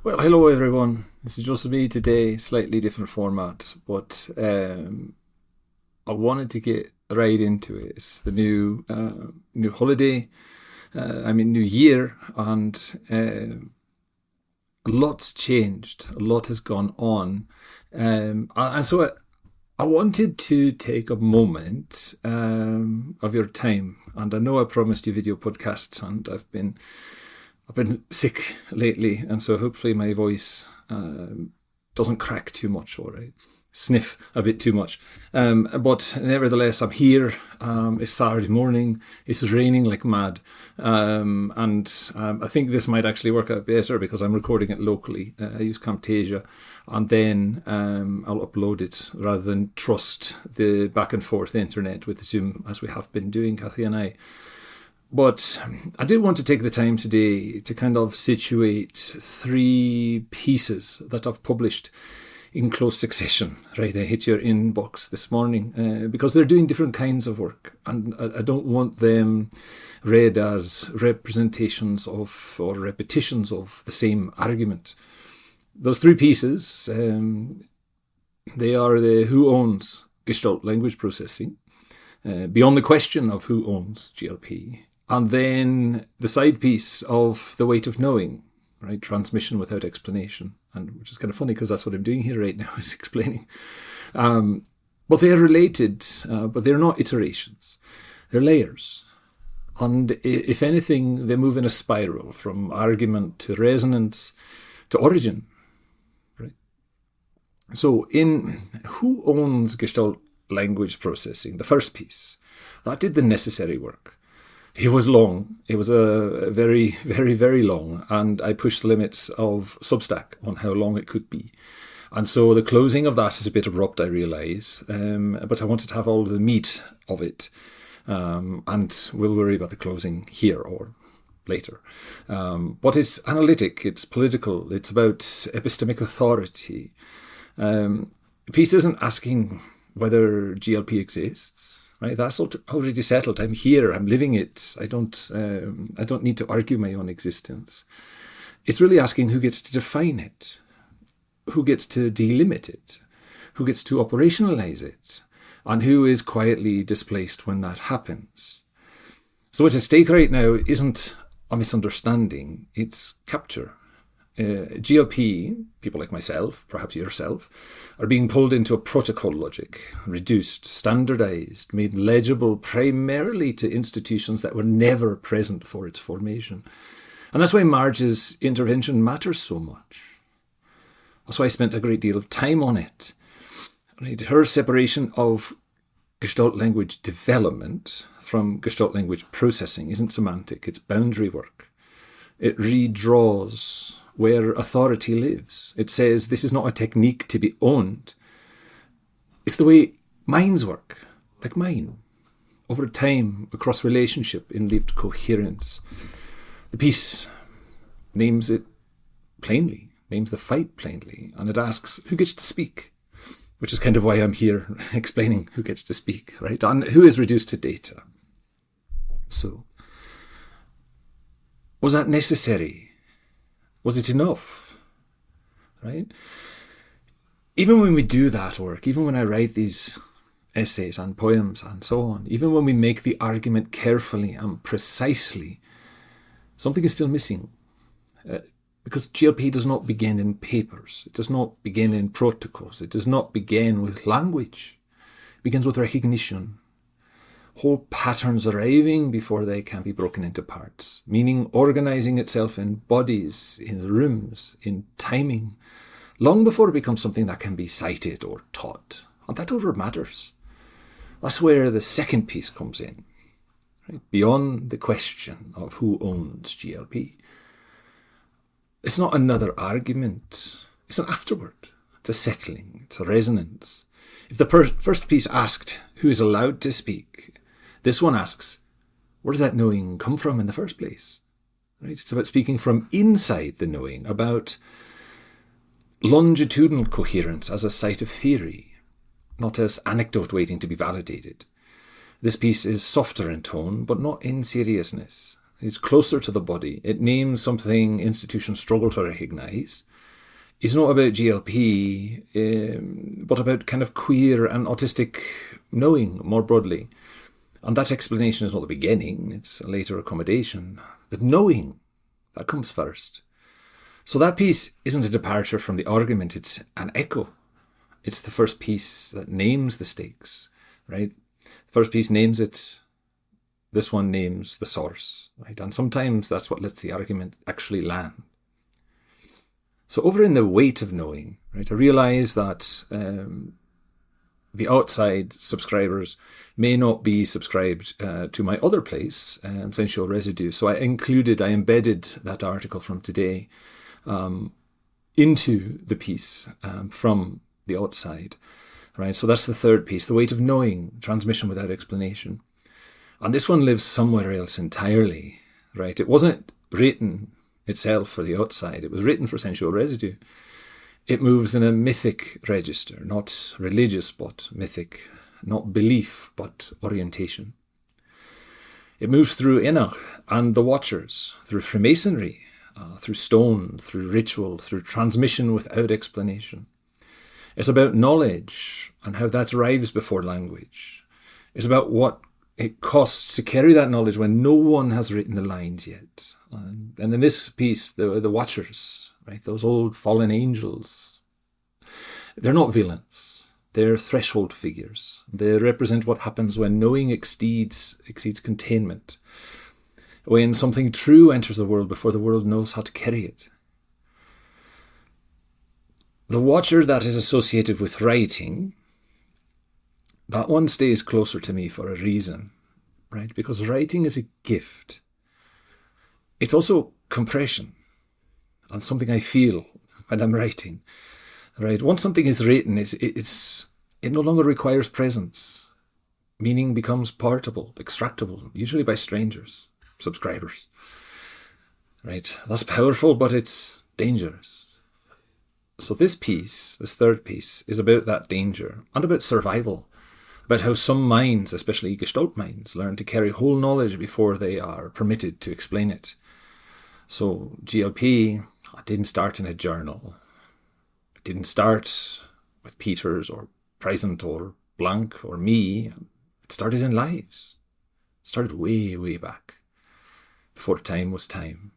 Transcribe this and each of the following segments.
Well, hello everyone. This is just me today, slightly different format, but I wanted to get right into it. It's the new holiday, new year, and a lot's changed. A lot has gone on, and so I wanted to take a moment of your time, and I know I promised you video podcasts, and I've been sick lately, and so hopefully my voice doesn't crack too much or I sniff a bit too much. But nevertheless, I'm here. It's Saturday morning. It's raining like mad. I think this might actually work out better because I'm recording it locally. I use Camtasia, and then I'll upload it rather than trust the back and forth internet with Zoom as we have been doing, Kathy and I. But I do want to take the time today to kind of situate three pieces that I've published in close succession. Right, they hit your inbox this morning because they're doing different kinds of work, and I don't want them read as representations of or repetitions of the same argument. Those three pieces, they are the Who Owns Gestalt Language Processing, beyond the question of who owns GLP, and then the side piece of the weight of knowing, right? Transmission without explanation, and which is kind of funny because that's what I'm doing here right now is explaining. But they are related, but they're not iterations. They're layers. And if anything, they move in a spiral from argument to resonance to origin, right? So in Who Owns Gestalt Language Processing, the first piece, that did the necessary work. It was long. It was a very, very, very long, and I pushed the limits of Substack on how long it could be. And so the closing of that is a bit abrupt, I realise, but I wanted to have all the meat of it, and we'll worry about the closing here or later. But it's analytic, it's political, it's about epistemic authority. The piece isn't asking whether GLP exists. Right, that's already settled. I'm here. I'm living it. I don't need to argue my own existence. It's really asking who gets to define it, who gets to delimit it, who gets to operationalize it, and who is quietly displaced when that happens. So what's at stake right now isn't a misunderstanding. It's capture. GLP, people like myself, perhaps yourself, are being pulled into a protocol logic, reduced, standardized, made legible primarily to institutions that were never present for its formation. And that's why Marge's intervention matters so much. That's why I spent a great deal of time on it. Right? Her separation of Gestalt language development from Gestalt language processing isn't semantic, it's boundary work. It redraws where authority lives. It says this is not a technique to be owned. It's the way minds work, like mine, over time, across relationship, in lived coherence. The piece names it plainly, names the fight plainly, and it asks who gets to speak, which is kind of why I'm here explaining who gets to speak, right? And who is reduced to data. So, was that necessary? Was it enough? Right? Even when we do that work, even when I write these essays and poems and so on, even when we make the argument carefully and precisely, something is still missing. Because GLP does not begin in papers. It does not begin in protocols. It does not begin with language. It begins with recognition. Whole patterns arriving before they can be broken into parts, meaning organizing itself in bodies, in rooms, in timing, long before it becomes something that can be cited or taught. And that over matters. That's where the second piece comes in, right? Beyond the question of who owns GLP. It's not another argument. It's an afterword. It's a settling. It's a resonance. If the first piece asked who is allowed to speak, this one asks, where does that knowing come from in the first place? Right? It's about speaking from inside the knowing, about longitudinal coherence as a site of theory, not as anecdote waiting to be validated. This piece is softer in tone, but not in seriousness. It's closer to the body. It names something institutions struggle to recognize. It's not about GLP, but about kind of queer and autistic knowing more broadly. And that explanation is not the beginning, it's a later accommodation. The knowing, that comes first. So that piece isn't a departure from the argument, it's an echo. It's the first piece that names the stakes, right? The first piece names it, this one names the source, right? And sometimes that's what lets the argument actually land. So over in the weight of knowing, right, I realize that the outside subscribers may not be subscribed to my other place, Sensual Residue. So I embedded that article from today into the piece from the outside, right? So that's the third piece, the weight of knowing, transmission without explanation. And this one lives somewhere else entirely, right? It wasn't written itself for the outside. It was written for Sensual Residue. It moves in a mythic register, not religious, but mythic, not belief, but orientation. It moves through Enoch and the Watchers, through Freemasonry, through stone, through ritual, through transmission without explanation. It's about knowledge and how that arrives before language. It's about what it costs to carry that knowledge when no one has written the lines yet. And in this piece, the Watchers, right, those old fallen angels, they're not villains. They're threshold figures. They represent what happens when knowing exceeds containment, when something true enters the world before the world knows how to carry it. The Watcher that is associated with writing, that one stays closer to me for a reason, right? Because writing is a gift. It's also compression and something I feel when I'm writing, right? Once something is written, it no longer requires presence. Meaning becomes portable, extractable, usually by strangers, subscribers, right? That's powerful, but it's dangerous. So this piece, this third piece, is about that danger and about survival. About how some minds, especially Gestalt minds, learn to carry whole knowledge before they are permitted to explain it. So GLP didn't start in a journal. It didn't start with Peters or Present or Blanc or me. It started in lives. It started way, way back, before time was time.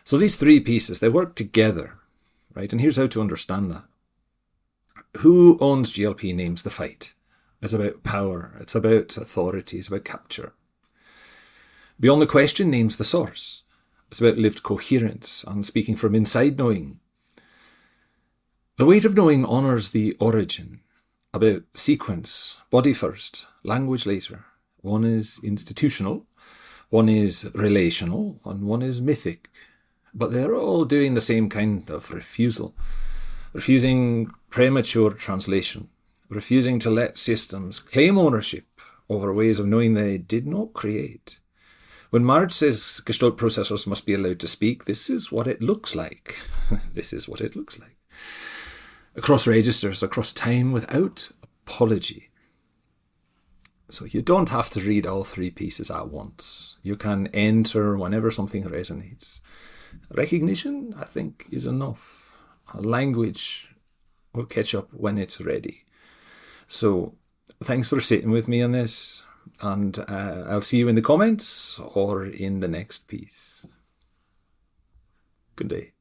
So these three pieces, they work together, right? And here's how to understand that. Who owns GLP names the fight. It's about power, it's about authority, it's about capture. Beyond the question names the source. It's about lived coherence and speaking from inside knowing. The weight of knowing honours the origin, about sequence, body first, language later. One is institutional, one is relational, and one is mythic. But they're all doing the same kind of refusal. Refusing premature translation. Refusing to let systems claim ownership over ways of knowing they did not create. When Marge says Gestalt processors must be allowed to speak, this is what it looks like. This is what it looks like. Across registers, across time, without apology. So you don't have to read all three pieces at once. You can enter whenever something resonates. Recognition, I think, is enough. Language will catch up when it's ready. So thanks for sitting with me on this, and I'll see you in the comments or in the next piece. Good day.